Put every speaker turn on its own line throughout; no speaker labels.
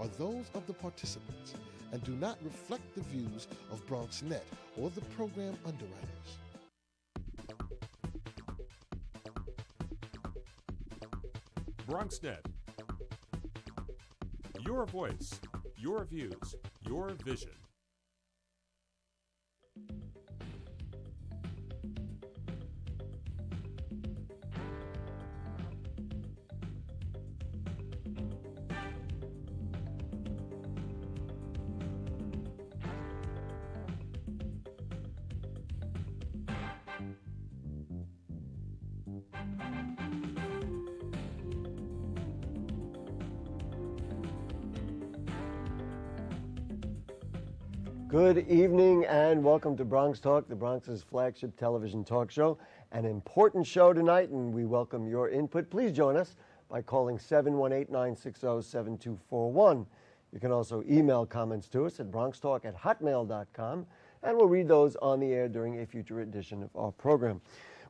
are those of the participants and do not reflect the views of BronxNet or the program underwriters.
BronxNet. Your voice, your views, your vision.
Good evening and welcome to Bronxtalk, the Bronx's flagship television talk show. An important show tonight, and we welcome your input. Please join us by calling 718-960-7241. You can also email comments to us at bronxtalk@hotmail.com, and we'll read those on the air during a future edition of our program.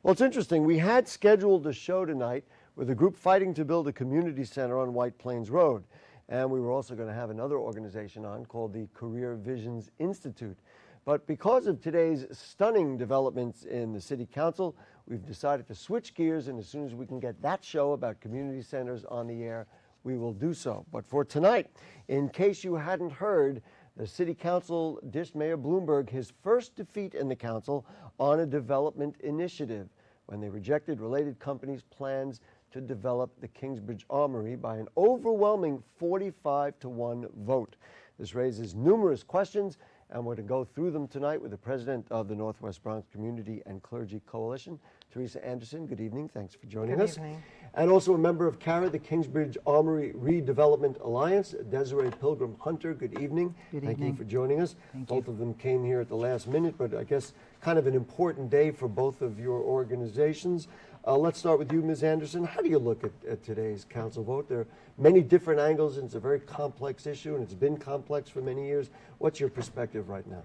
Well, it's interesting. We had scheduled a show tonight with a group fighting to build a community center on White Plains Road. And we were also going to have another organization on called the Career Visions Institute. But because of today's stunning developments in the City Council, we've decided to switch gears, and as soon as we can get that show about community centers on the air, we will do so. But for tonight, in case you hadn't heard, the City Council dished Mayor Bloomberg his first defeat in the council on a development initiative when they rejected related companies' plans to develop the Kingsbridge Armory by an overwhelming 45-1 vote. This raises numerous questions, and we're going to go through them tonight with the president of the Northwest Bronx Community and Clergy Coalition, Teresa Anderson. Good evening. Thanks for joining us.
Good evening.
And also a member of CARA, the Kingsbridge Armory Redevelopment Alliance, Desiree Pilgrim Hunter. Good evening.
Good
Thank
evening.
you for joining us.
Thank
Both
you.
of them came here at the last minute, but I guess kind of an important day for both of your organizations. Let's start with you, Ms. Anderson. How do you look at today's council vote? There are many different angles, and it's a very complex issue, and it's been complex for many years. What's your perspective right now?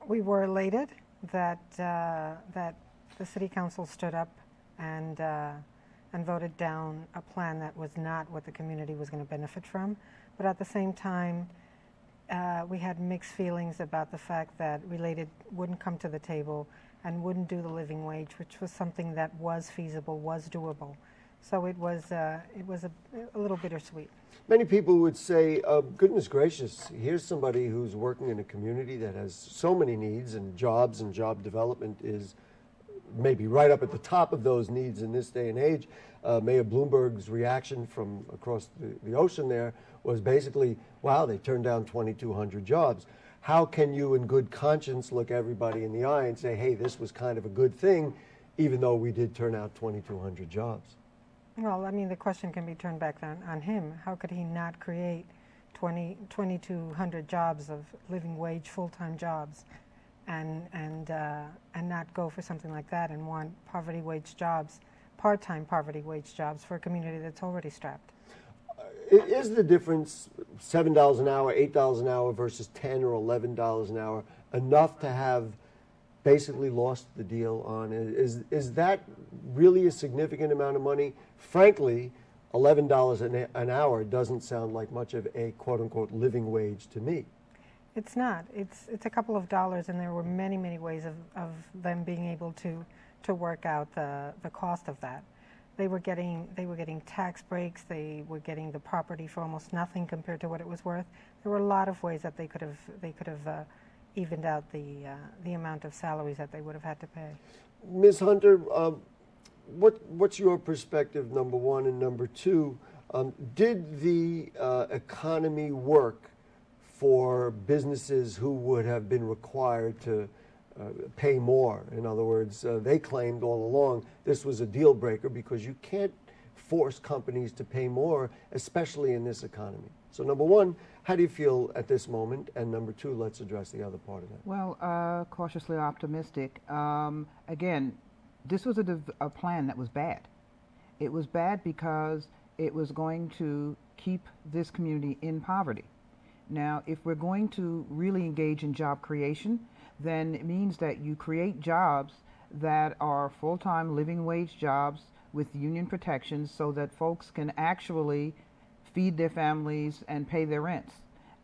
We were elated that that the City Council stood up and voted down a plan that was not what the community was going to benefit from. But at the same time, we had mixed feelings about the fact that Related wouldn't come to the table and wouldn't do the living wage, which was something that was feasible, was doable. So it was a little bittersweet.
Many people would say, goodness gracious, here's somebody who's working in a community that has so many needs, and jobs and job development is maybe right up at the top of those needs in this day and age. Mayor Bloomberg's reaction from across the ocean there was basically, wow, they turned down 2,200 jobs. How can you in good conscience look everybody in the eye and say, hey, this was kind of a good thing, even though we did turn out 2,200 jobs?
Well, I mean, the question can be turned back on him. How could he not create 2,200 jobs of living wage full-time jobs and not go for something like that and want poverty wage jobs, part-time poverty wage jobs for a community that's already strapped?
Is the difference $7 an hour, $8 an hour versus $10 or $11 an hour enough to have basically lost the deal on? Is that really a significant amount of money? Frankly, $11 an hour doesn't sound like much of a quote-unquote living wage to me.
It's not. It's a couple of dollars, and there were many, many ways of them being able to work out the cost of that. They were getting tax breaks. They were getting the property for almost nothing compared to what it was worth. There were a lot of ways that they could have evened out the amount of salaries that they would have had to pay.
Ms. Hunter, what's your perspective, number one, and number two? Did the economy work for businesses who would have been required to pay more? In other words, they claimed all along this was a deal breaker because you can't force companies to pay more, especially in this economy. So number one, how do you feel at this moment? And number two, let's address the other part of that.
Well, cautiously optimistic. Again, this was a plan that was bad. It was bad because it was going to keep this community in poverty. Now, if we're going to really engage in job creation, then it means that you create jobs that are full-time living wage jobs with union protections so that folks can actually feed their families, and pay their rents.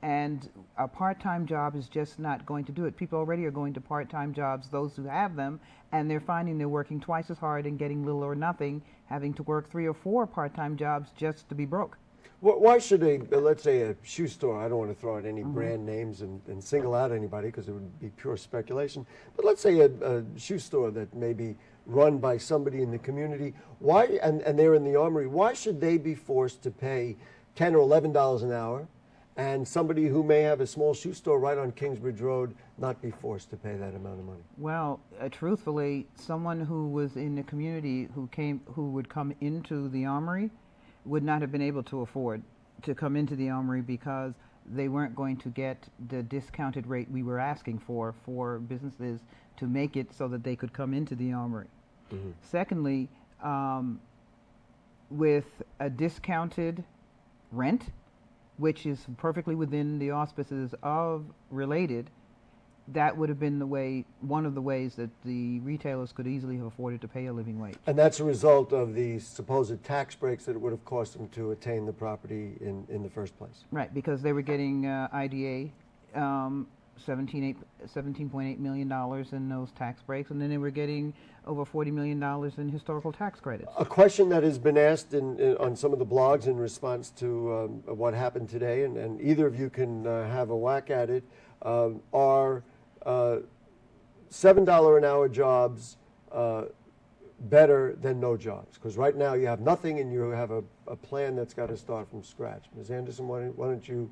And a part-time job is just not going to do it. People already are going to part-time jobs, those who have them, and they're finding they're working twice as hard and getting little or nothing, having to work 3 or 4 part-time jobs just to be broke.
Why should let's say a shoe store, I don't want to throw out any brand names and single out anybody because it would be pure speculation, but let's say a shoe store that may be run by somebody in the community, and they're in the Armory, why should they be forced to pay $10 or $11 an hour, and somebody who may have a small shoe store right on Kingsbridge Road not be forced to pay that amount of money?
Well, truthfully, someone who was in the community who would come into the Armory would not have been able to afford to come into the Armory because they weren't going to get the discounted rate we were asking for businesses to make it so that they could come into the Armory. Mm-hmm. Secondly, with a discounted rent, which is perfectly within the auspices of Related, that would have been one of the ways that the retailers could easily have afforded to pay a living wage. And
that's a result of the supposed tax breaks that it would have cost them to attain the property in the first place.
Right, because they were getting IDA, $17.8 million in those tax breaks, and then they were getting over $40 million in historical tax credits.
A question that has been asked on some of the blogs in response to what happened today, and either of you can have a whack at it, are $7 an hour jobs better than no jobs? Because right now you have nothing and you have a plan that's got to start from scratch. Ms. Anderson, why don't you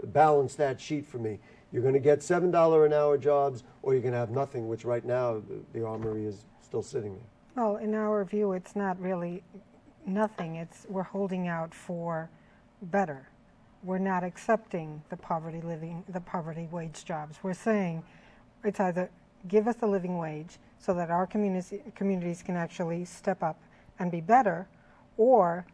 balance that sheet for me? You're going to get $7 an hour jobs, or you're going to have nothing, which right now the Armory is still sitting there.
Well, in our view, it's not really nothing. We're holding out for better. We're not accepting the poverty wage jobs. We're saying it's either give us a living wage so that our communities can actually step up and be better, or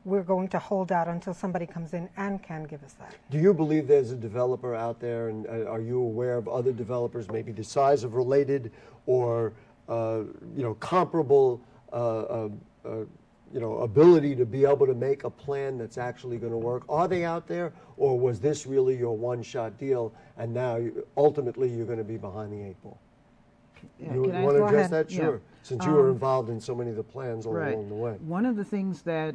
we're going to hold out until somebody comes in and can give us that.
Do you believe there's a developer out there, and are you aware of other developers, maybe the size of Related or comparable ability to be able to make a plan that's actually going to work? Are they out there, or was this really your one-shot deal, and now ultimately you're going to be behind the 8 ball?
Yeah,
you want to address that? Sure.
Yeah.
Since you were involved in so many of the plans
right.
along the way.
One of the things that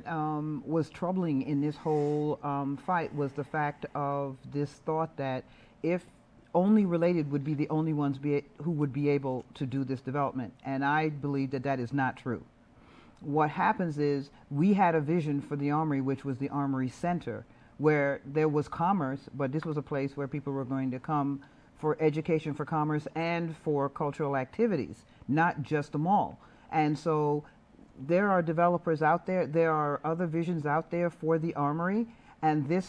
was troubling in this whole fight was the fact of this thought that if only Related would be the only ones who would be able to do this development. And I believe that is not true. What happens is we had a vision for the Armory, which was the Armory Center, where there was commerce, but this was a place where people were going to come for education, for commerce, and for cultural activities, not just a mall. And so there are developers out there, there are other visions out there for the Armory, and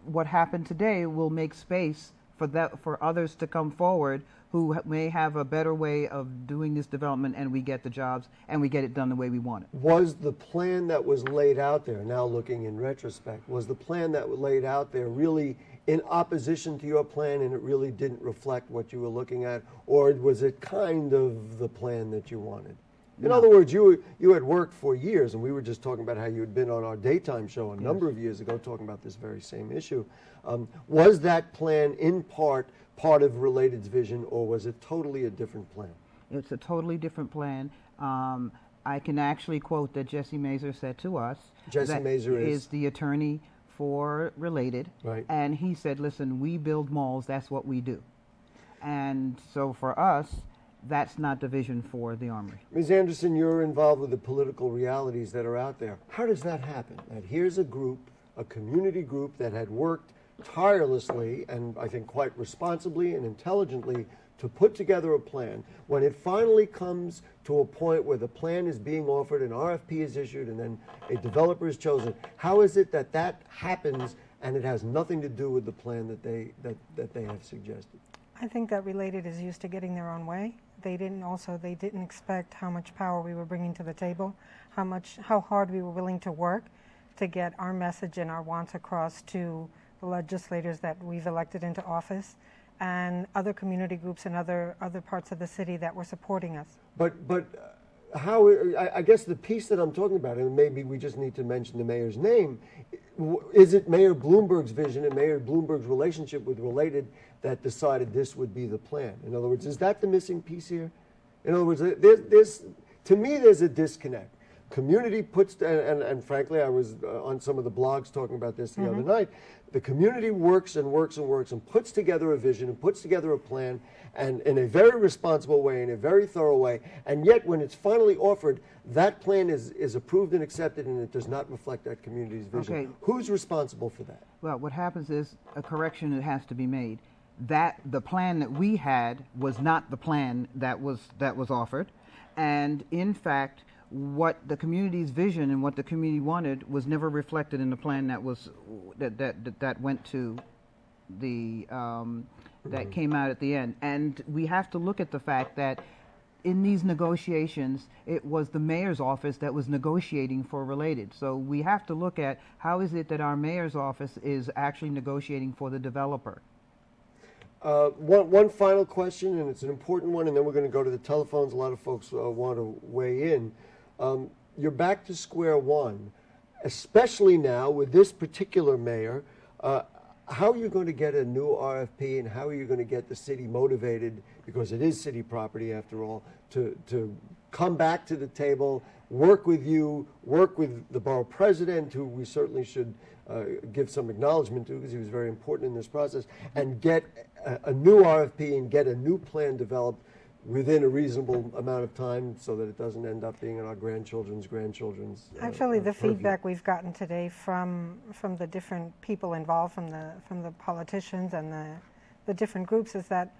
what happened today will make space for others to come forward who may have a better way of doing this development, and we get the jobs and we get it done the way we want it.
Was the plan that was laid out there, now looking in retrospect, was the plan that was laid out there really in opposition to your plan and it really didn't reflect what you were looking at, or was it kind of the plan that you wanted? In other words, you had worked for years, and we were just talking about how you had been on our daytime show a number of years ago talking about this very same issue. Was that plan in part of Related's vision, or was it totally a different plan?
It's a totally different plan. I can actually quote that Jesse Mazur said to us.
Jesse Mazur
is the attorney for Related,
right.
And he said, listen, we build malls, that's what we do. And so for us, that's not the vision for the Armory.
Ms. Anderson, you're involved with the political realities that are out there. How does that happen? That here's a group, a community group that had worked tirelessly and I think quite responsibly and intelligently to put together a plan. When it finally comes to a point where the plan is being offered, an RFP is issued, and then a developer is chosen, how is it that happens and it has nothing to do with the plan that they have suggested?
I think that Related is used to getting their own way. They didn't expect how much power we were bringing to the table, how hard we were willing to work to get our message and our wants across to the legislators that we've elected into office, and other community groups in other parts of the city that were supporting us.
But how, I guess the piece that I'm talking about, and maybe we just need to mention the mayor's name, is it Mayor Bloomberg's vision and Mayor Bloomberg's relationship with Related that decided this would be the plan? In other words, is that the missing piece here? In other words, to me, there's a disconnect. Community puts, and frankly, I was on some of the blogs talking about this the other night. The community works and works and works and puts together a vision and puts together a plan, and in a very responsible way, in a very thorough way, and yet when it's finally offered, that plan is approved and accepted, and it does not reflect that community's vision.
Okay.
Who's responsible for that?
Well, what happens is a correction that has to be made. That the plan that we had was not the plan that was offered, and in fact, what the community's vision and what the community wanted was never reflected in the plan that was that went to the that came out at the end. And we have to look at the fact that in these negotiations, it was the mayor's office that was negotiating for Related. So we have to look at how is it that our mayor's office is actually negotiating for the developer.
One final question, and it's an important one, and then we're going to go to the telephones. A lot of folks want to weigh in. You're back to square one, especially now with this particular mayor. How are you going to get a new RFP, and how are you going to get the city motivated, because it is city property after all, to come back to the table, work with you, work with the borough president, who we certainly should give some acknowledgement to because he was very important in this process, and get a new RFP and get a new plan developed within a reasonable amount of time so that it doesn't end up being in our grandchildren's.
Actually, the
purview.
feedback we've gotten today from the different people involved, from the politicians and the different groups, is that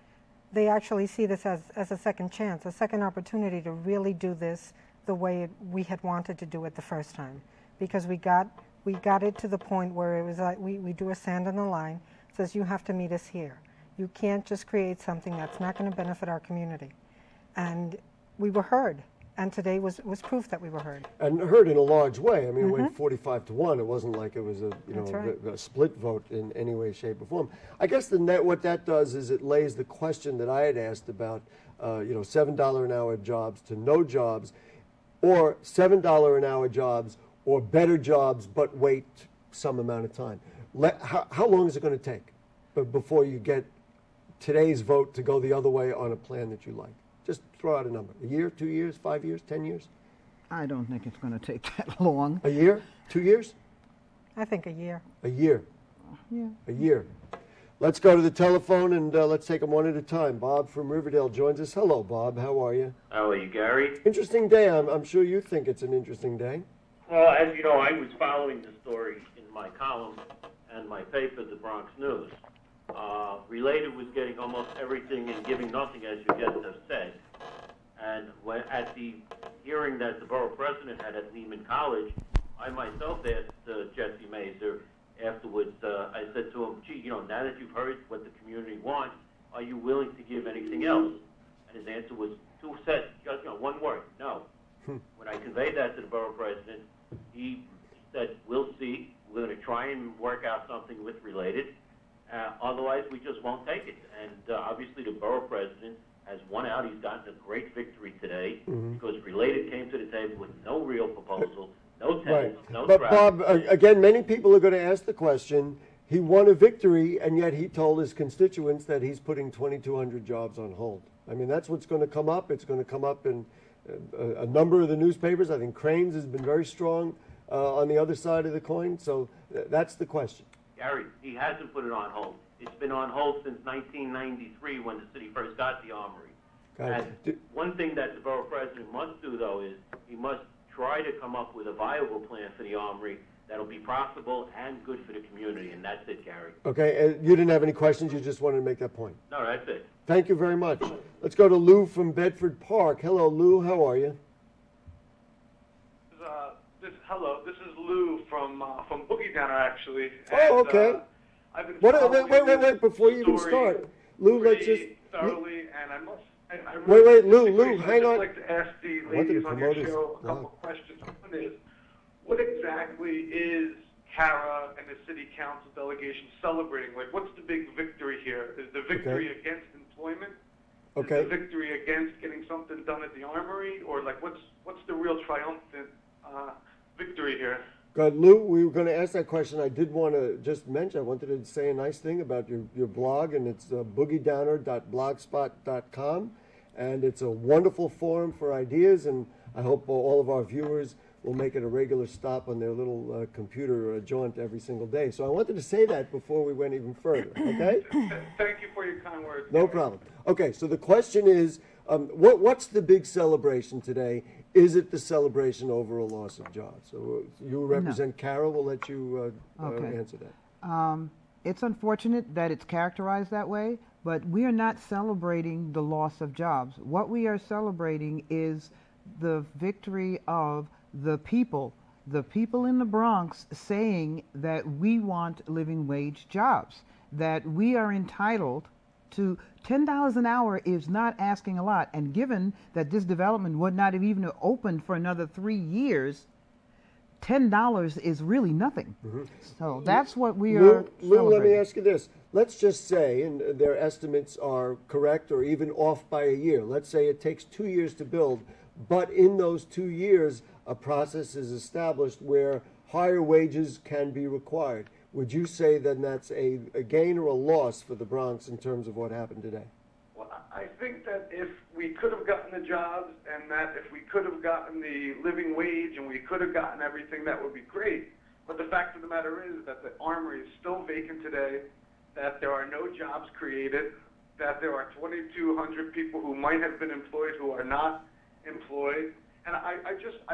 they actually see this as a second chance, a second opportunity to really do this the way we had wanted to do it the first time. Because we got it to the point where it was like we do a sand on the line, says you have to meet us here. You can't just create something that's not going to benefit our community. And we were heard. And today was proof that we were heard.
And heard in a large way. I mean, it went 45-1. It wasn't like it was a split vote in any way, shape, or form. I guess what that does is it lays the question that I had asked about, $7 an hour jobs to no jobs, or $7 an hour jobs, or better jobs, but wait some amount of time. How long is it going to take before you get today's vote to go the other way on a plan that you like? Just throw out a number. A year, 2 years, 5 years, 10 years?
I don't think it's going to take that long.
A year? 2 years?
I think a year.
A year.
Yeah.
A year. Let's go to the telephone and let's take them one at a time. Bob from Riverdale joins us. Hello, Bob. How are you?
How are you, Gary?
Interesting day. I'm sure you think it's an interesting day.
Well, as you know, I was following the story in my column and my paper, the Bronx News. Related was getting almost everything and giving nothing, as you just have said. And at the hearing that the borough president had at Lehman College, I myself asked Jesse Mazer afterwards, I said to him, gee, now that you've heard what the community wants, are you willing to give anything else? And his answer was just one word, no. When I conveyed that to the borough president, he said, we'll see. We're going to try and work out something with Related. Otherwise, we just won't take it. And obviously, the borough president has won out. He's gotten a great victory today because Related came to the table with no real proposal, no tenants, no
But
traffic.
Bob, again, many people are going to ask the question, he won a victory, and yet he told his constituents that he's putting 2,200 jobs on hold. I mean, that's what's going to come up. It's going to come up in a number of the newspapers. I think Cranes has been very strong on the other side of the coin. So that's the question.
Gary, he hasn't put it on hold. It's been on hold since 1993 when the city first got the Armory. And one thing that the borough president must do, though, is he must try to come up with a viable plan for the Armory that'll be profitable and good for the community, and that's it, Gary.
Okay, you didn't have any questions, you just wanted to make that point.
No, that's it.
Thank you very much. Let's go to Lou from Bedford Park. Hello, Lou, how are you?
Hello, this is Lou from Boogie Downer, actually.
Oh, okay.
I've been
Wait, before you even start. Lou, let's just...
thoroughly, and I must...
Lou, hang on.
I'd like to ask the ladies on your show a couple questions. One is, what exactly is Cara and the city council delegation celebrating? Like, what's the big victory here? Is the victory against employment?
Okay.
Is the victory against getting something done at the Armory, or like what's the real triumphant victory here?
Good. Lou, we were going to ask that question. I did want to just mention, I wanted to say a nice thing about your blog, and it's boogiedowner.blogspot.com, and it's a wonderful forum for ideas, and I hope all of our viewers will make it a regular stop on their little computer jaunt every single day. So I wanted to say that before we went even further, okay?
Thank you for your kind words.
No problem. Okay, so the question is, what's the big celebration today? Is it the celebration over a loss of jobs? So you represent Carol. We'll let you answer that.
It's unfortunate that it's characterized that way, but we are not celebrating the loss of jobs. What we are celebrating is the victory of the people in the Bronx saying that we want living wage jobs, that we are entitled to $10 an hour is not asking a lot. And given that this development would not have even opened for another 3 years, $10 is really nothing. Mm-hmm. So that's what we are
Lou, let me ask you this. Let's just say, and their estimates are correct or even off by a year. Let's say it takes 2 years to build, but in those 2 years, a process is established where higher wages can be required. Would you say then that's a gain or a loss for the Bronx in terms of what happened today?
Well, I think that if we could have gotten the jobs and that if we could have gotten the living wage and we could have gotten everything, that would be great. But the fact of the matter is that the Armory is still vacant today, that there are no jobs created, that there are 2,200 people who might have been employed who are not employed. And I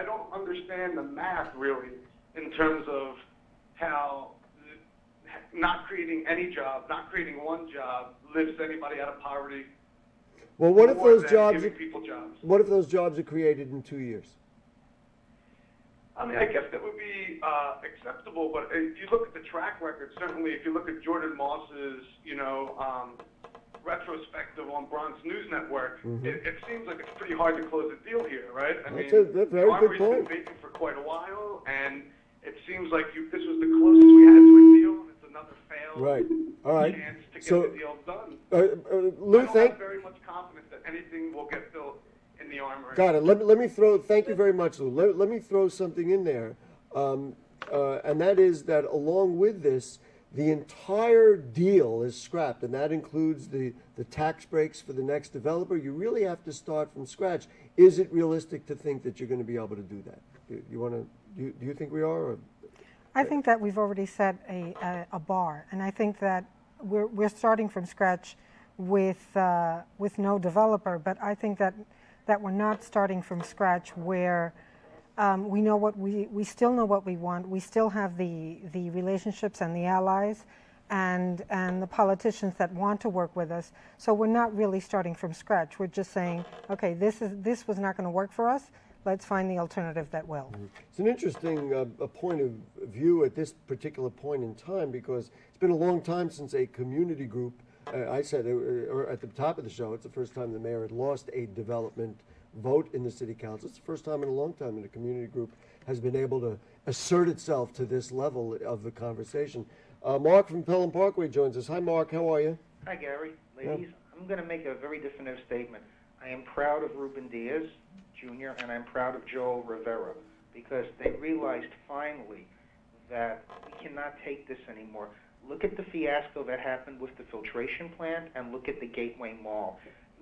don't understand the math really in terms of how not creating any job, not creating one job, lifts anybody out of poverty.
Well, what if those jobs?
Giving people jobs.
What if those jobs are created in 2 years?
I mean, I guess that would be acceptable, but if you look at the track record, certainly if you look at Jordan Moss's, retrospective on Bronx News Network, mm-hmm. it seems like it's pretty hard to close a deal here, right?
That's a very good point.
Armory's been vacant for quite a while, and it seems like this was the closest we had to a deal, and it's another failed chance to get the deal done.
Lou,
I don't have very much confidence that anything will get built in the Armory.
Got it. Let me throw. Thank you very much, Lou. Let me throw something in there, and that is that along with this, the entire deal is scrapped, and that includes the tax breaks for the next developer. You really have to start from scratch. Is it realistic to think that you're going to be able to do that? Do you think we are? Or?
I think that we've already set a bar, and I think that we're starting from scratch with no developer. But I think that we're not starting from scratch where we know what we still know what we want. We still have the relationships and the allies and the politicians that want to work with us. So we're not really starting from scratch. We're just saying, okay, this was not going to work for us. Let's find the alternative that will.
It's an interesting point of view at this particular point in time, because it's been a long time since a community group, I said at the top of the show, it's the first time the mayor had lost a development vote in the city council. It's the first time in a long time that a community group has been able to assert itself to this level of the conversation. Mark from Pelham Parkway joins us. Hi, Mark. How are you?
Hi, Gary. Ladies, I'm going to make a very definitive statement. I am proud of Ruben Diaz, Jr., and I'm proud of Joel Rivera, because they realized finally that we cannot take this anymore. Look at the fiasco that happened with the filtration plant, and look at the Gateway Mall.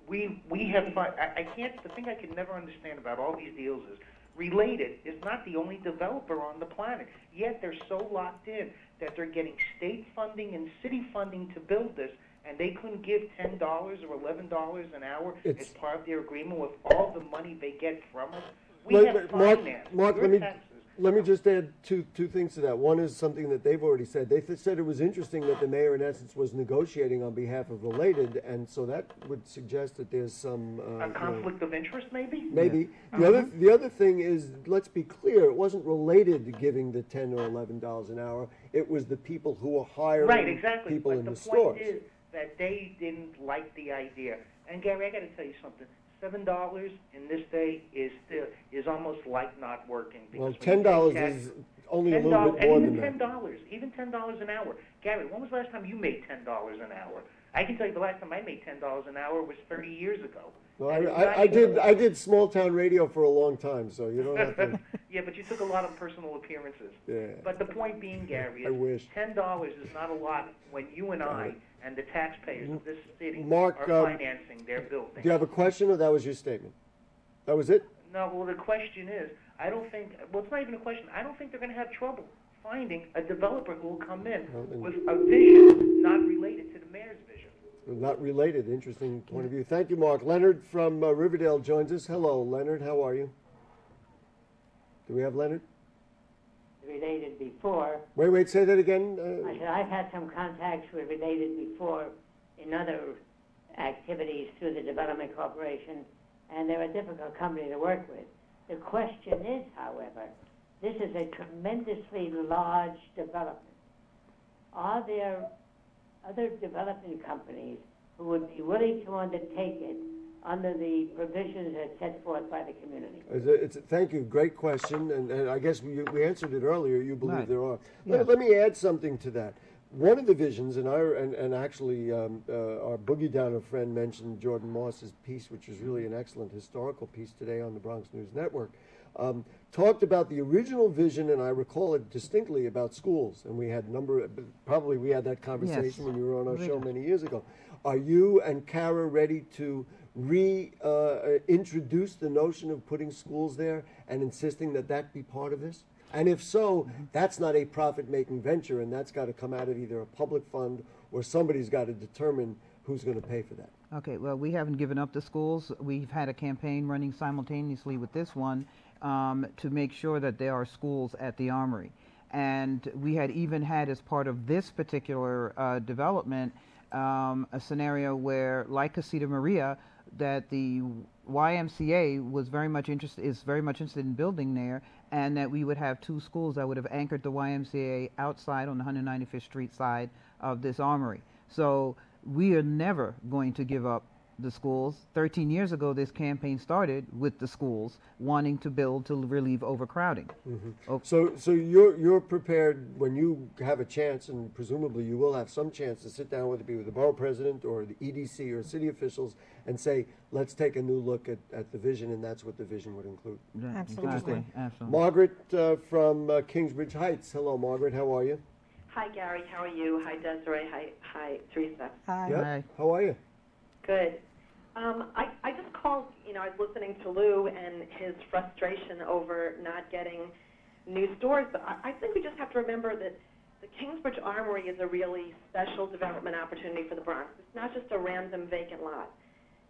We have, the thing I can never understand about all these deals is Related is not the only developer on the planet, yet they're so locked in that they're getting state funding and city funding to build this, and they couldn't give $10 or $11 an hour as part of their agreement with all the money they get from us. We have finance.
Mark, let me just add two things to that. One is something that they've already said. They said it was interesting that the mayor, in essence, was negotiating on behalf of Related, and so that would suggest that there's some
a conflict of interest, maybe.
Maybe. Yeah. The other thing is, let's be clear, it wasn't Related to giving the $10 or $11 an hour. It was the people who were hiring people in the stores.
But the point is that they didn't like the idea. And Gary, I got to tell you something. $7 in this day is almost like not working.
Well, $10 is only a little bit more than that.
Even $10 an hour. Gary, when was the last time you made $10 an hour? I can tell you the last time I made $10 an hour was 30 years ago.
Well, I did small town radio for a long time, so you don't have to.
Yeah, but you took a lot of personal appearances.
Yeah.
But the point being, Gary,
I wish.
$10 is not a lot when you and I and the taxpayers of this city
Mark,
are financing their building.
Do you have a question, or that was your statement? That was it?
No, well, the question is, I don't think, well, it's not even a question. I don't think they're going to have trouble finding a developer who will come in with a vision not related to the mayor's vision.
Not related. Interesting point of view. Thank you, Mark. Leonard from Riverdale joins us. Hello, Leonard. How are you? Do we have Leonard?
Related before.
Wait. Say that again.
I said I've had some contacts with Related before in other activities through the Development Corporation, and they're a difficult company to work with. The question is, however, this is a tremendously large development. Are there other development companies who would be willing to undertake it under the provisions that's set forth by the community?
Thank you. Great question. And I guess we answered it earlier. You believe
Right.
there are.
Yeah.
Let me add something to that. One of the visions, and actually our Boogie Downer friend mentioned Jordan Moss's piece, which is really an excellent historical piece today on the Bronx News Network, talked about the original vision, and I recall it distinctly, about schools. And we had probably we had that conversation
Yes.
when you were on our show many years ago. Are you and Kara ready to introduce the notion of putting schools there and insisting that that be part of this? And if so, that's not a profit-making venture, and that's got to come out of either a public fund or somebody's got to determine who's going to pay for that.
Okay, well, we haven't given up the schools. We've had a campaign running simultaneously with this one to make sure that there are schools at the Armory. And we had even had, as part of this particular development, a scenario where, like Casita Maria, that the YMCA was very much interested in building there, and that we would have two schools that would have anchored the YMCA outside on the 195th Street side of this Armory. So we are never going to give up the schools. 13 years ago, this campaign started with the schools wanting to build to relieve overcrowding.
Mm-hmm. So you're prepared when you have a chance, and presumably you will have some chance to sit down, whether it be with the borough president or the EDC or city officials, and say, let's take a new look at the vision, and that's what the vision would include.
Yeah,
Absolutely.
exactly. Absolutely.
Margaret from Kingsbridge Heights. Hello, Margaret. How are you?
Hi, Gary. How are you? Hi, Desiree. Hi, Teresa.
Hi.
Yep.
Hi.
How are you?
Good. I just called, I was listening to Lou and his frustration over not getting new stores, but I think we just have to remember that the Kingsbridge Armory is a really special development opportunity for the Bronx. It's not just a random vacant lot.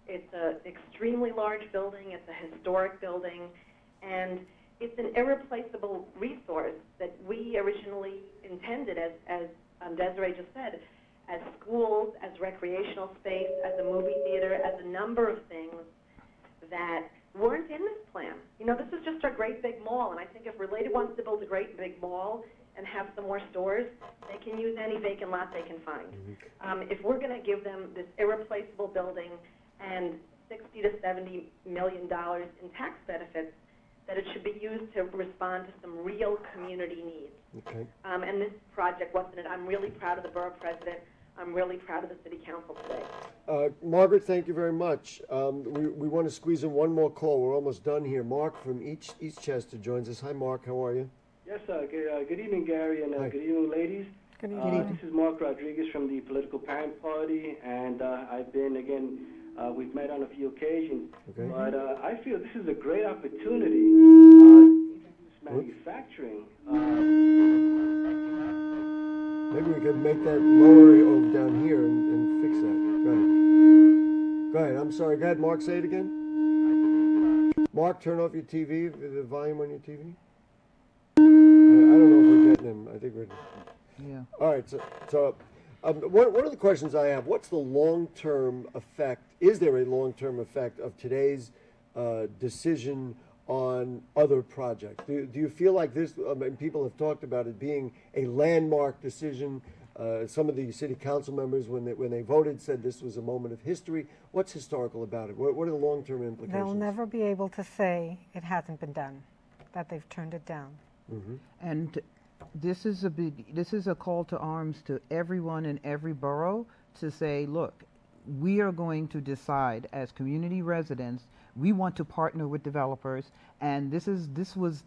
It's an extremely large building. It's a historic building, and it's an irreplaceable resource that we originally intended, as Desiree just said, as schools, as recreational space, as a movie theater, as a number of things that weren't in this plan. This is just a great big mall, and I think if Related wants to build a great big mall and have some more stores, they can use any vacant lot they can find.
Mm-hmm.
If we're going to give them this irreplaceable building and $60 to $70 million in tax benefits, that it should be used to respond to some real community needs.
Okay.
And this project wasn't it. I'm really proud of the borough president. I'm really proud of the city council today.
Margaret, thank you very much. We want to squeeze in one more call. We're almost done here. Mark from Eastchester joins us. Hi, Mark. How are you?
Yes, good evening, Gary, and good evening, ladies.
Good evening.
This is Mark Rodriguez from the Political Parent Party, and I've been, we've met on a few occasions,
Okay.
but I feel this is a great opportunity to introduce manufacturing.
Maybe we could make that lower over down here and fix that. Go ahead. I'm sorry. Go ahead, Mark. Say it again. Mark, turn off your TV, the volume on your TV. I don't know if we're getting him. I think we're...
Yeah.
All right. So one of the questions I have, what's the long-term effect? Is there a long-term effect of today's decision on other projects? Do you feel like this, people have talked about it being a landmark decision. Some of the city council members, when they voted, said this was a moment of history. What's historical about it? What are the long-term implications?
They'll never be able to say it hasn't been done, that they've turned it down.
Mm-hmm.
And This is a call to arms to everyone in every borough to say, look, we are going to decide as community residents, we want to partner with developers, and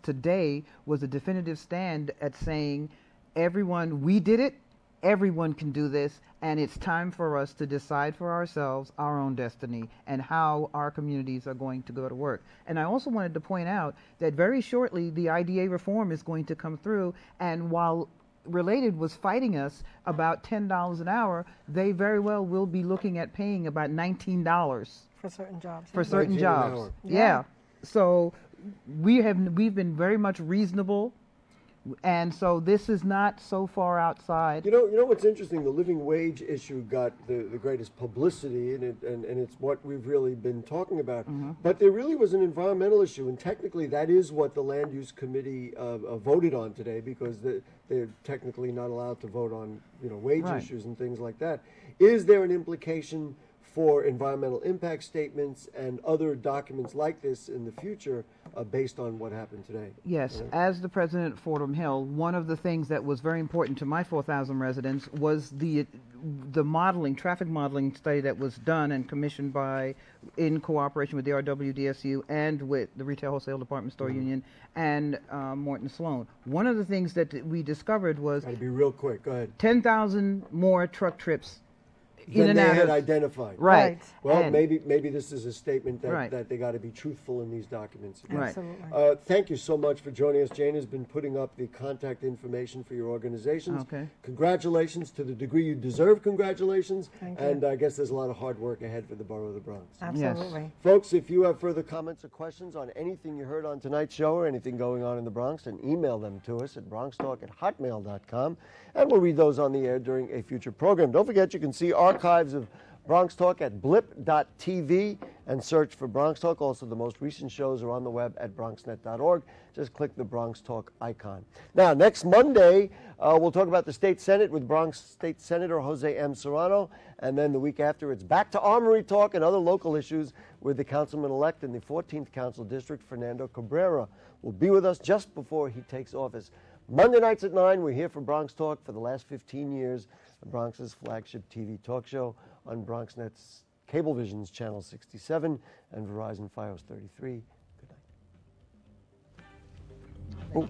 today was a definitive stand at saying, everyone, we did it, everyone can do this, and it's time for us to decide for ourselves our own destiny and how our communities are going to go to work. And I also wanted to point out that very shortly the IDA reform is going to come through, and while Related was fighting us about $10 an hour, they very well will be looking at paying about $19
For certain jobs.
for certain
19 an
jobs.
hour.
Yeah. So we've been very much reasonable, and so this is not so far outside.
You know what's interesting? The living wage issue got the greatest publicity, and it's what we've really been talking about. But there really was an environmental issue, and technically that is what the Land Use Committee voted on today, because they're technically not allowed to vote on wage
Right.
issues and things like that. Is there an implication for environmental impact statements and other documents like this in the future based on what happened today?
Yes, as the president of Fordham Hill, one of the things that was very important to my 4,000 residents was the modeling, traffic modeling study that was done and commissioned in cooperation with the RWDSU and with the Retail Wholesale Department Store Union and Morton Sloan. One of the things that we discovered was
Gotta be real quick. Go ahead.
10,000 more truck trips in
Than
and
they
out
had
of
identified.
Right.
Well,
And-
maybe this is a statement that,
Right.
that they got to be truthful in these documents.
Right.
Absolutely.
Thank you so much for joining us. Jane has been putting up the contact information for your organizations.
Okay.
Congratulations to the degree you deserve. Congratulations.
Thank you.
And I guess there's a lot of hard work ahead for the Borough of the Bronx.
Absolutely.
Folks, if you have further comments or questions on anything you heard on tonight's show or anything going on in the Bronx, then email them to us at bronxtalk@hotmail.com, and we'll read those on the air during a future program. Don't forget, you can see archives of Bronx Talk at blip.tv and search for Bronx Talk. Also, the most recent shows are on the web at bronxnet.org. Just click the Bronx Talk icon. Now, next Monday, we'll talk about the State Senate with Bronx State Senator Jose M. Serrano. And then the week after, it's back to Armory Talk and other local issues with the councilman-elect in the 14th Council District, Fernando Cabrera, will be with us just before he takes office. Monday nights at 9, we're here for Bronx Talk for the last 15 years, the Bronx's flagship TV talk show on BronxNet's Cablevision's Channel 67 and Verizon Fios 33. Good night. Oh.